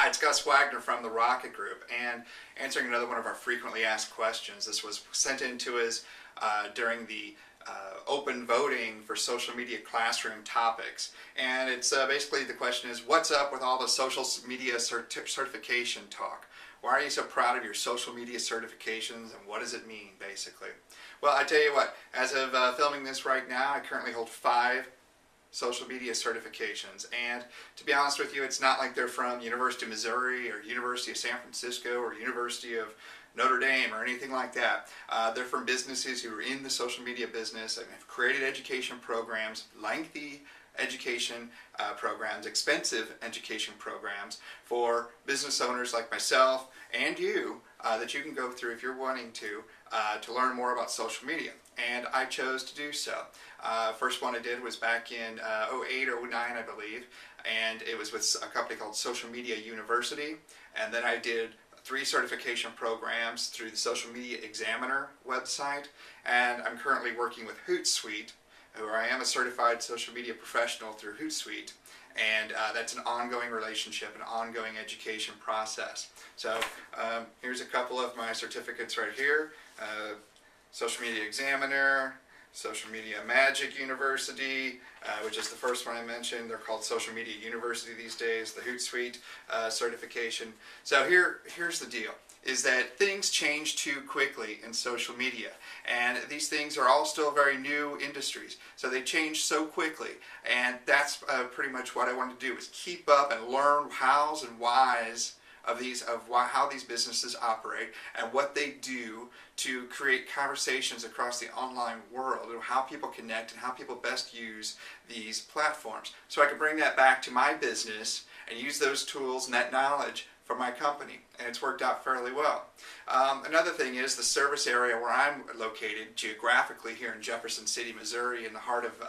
Hi, it's Gus Wagner from the Rocket Group, and answering another one of our frequently asked questions. This was sent in to us during the open voting for social media classroom topics. And it's basically the question is, what's up with all the social media certification talk? Why are you so proud of your social media certifications, and what does it mean, basically? Well, I tell you what, as of filming this right now, I currently hold 5 social media certifications, and to be honest with you, it's not like they're from University of Missouri or University of San Francisco or University of Notre Dame or anything like that. They're from businesses who are in the social media business and have created education programs, lengthy education programs, expensive education programs for business owners like myself and you that you can go through if you're wanting to learn more about social media. And I chose to do so. First one I did was back in 08 or 09, I believe, and it was with a company called Social Media University. And then I did 3 certification programs through the Social Media Examiner website, and I'm currently working with Hootsuite, where I am a certified social media professional through Hootsuite, and that's an ongoing relationship, an ongoing education process. So here's a couple of my certificates right here. Social Media Examiner, Social Media Magic University, which is the first one I mentioned. They're called Social Media University these days, the Hootsuite certification. So here's the deal, is that things change too quickly in social media, and these things are all still very new industries, so they change so quickly, and that's pretty much what I want to do, is keep up and learn hows and whys of how these businesses operate and what they do to create conversations across the online world, and how people connect and how people best use these platforms. So I can bring that back to my business and use those tools and that knowledge for my company, and it's worked out fairly well. Another thing is the service area where I'm located geographically here in Jefferson City, Missouri, in the heart of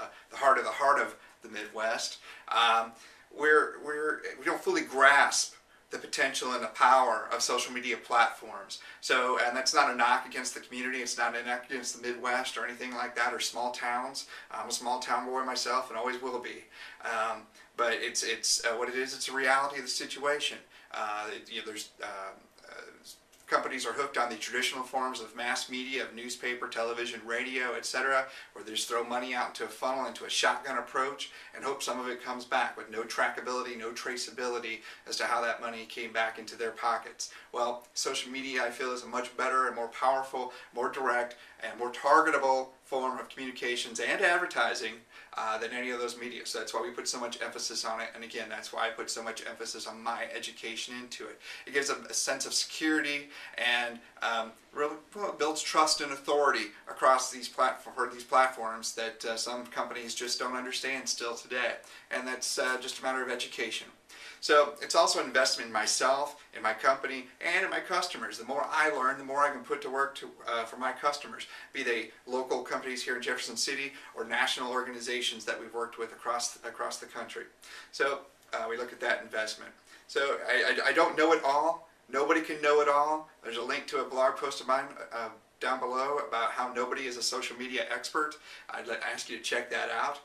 the Midwest. We don't fully grasp the potential and the power of social media platforms. So, and that's not a knock against the community, it's not a knock against the Midwest or anything like that, or small towns. I'm a small town boy myself and always will be. But it's what it is, it's a reality of the situation. There's companies are hooked on the traditional forms of mass media, of newspaper, television, radio, etc., where they just throw money out into a funnel, into a shotgun approach, and hope some of it comes back with no trackability, no traceability as to how that money came back into their pockets. Well, social media, I feel, is a much better and more powerful, more direct, and more targetable form of communications and advertising than any of those media. So that's why we put so much emphasis on it, and again, that's why I put so much emphasis on my education into it. It gives a sense of security and really builds trust and authority across these platforms that some companies just don't understand still today, and that's just a matter of education. So it's also an investment in myself, in my company, and in my customers. The more I learn, the more I can put to work for my customers, be they local companies here in Jefferson City or national organizations that we've worked with across the country. So we look at that investment. So I don't know it all. Nobody can know it all. There's a link to a blog post of mine down below about how nobody is a social media expert. I'd ask you to check that out.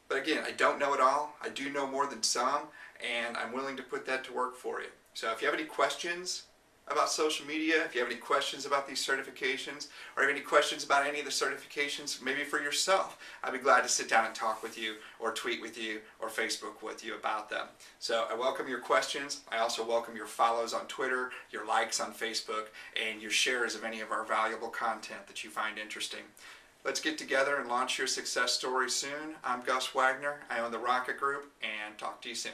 But again, I don't know it all. I do know more than some, and I'm willing to put that to work for you. So if you have any questions about social media, if you have any questions about these certifications, or have any questions about any of the certifications, maybe for yourself, I'd be glad to sit down and talk with you, or tweet with you, or Facebook with you about them. So I welcome your questions. I also welcome your follows on Twitter, your likes on Facebook, and your shares of any of our valuable content that you find interesting. Let's get together and launch your success story soon. I'm Gus Wagner. I own the Rocket Group, and talk to you soon.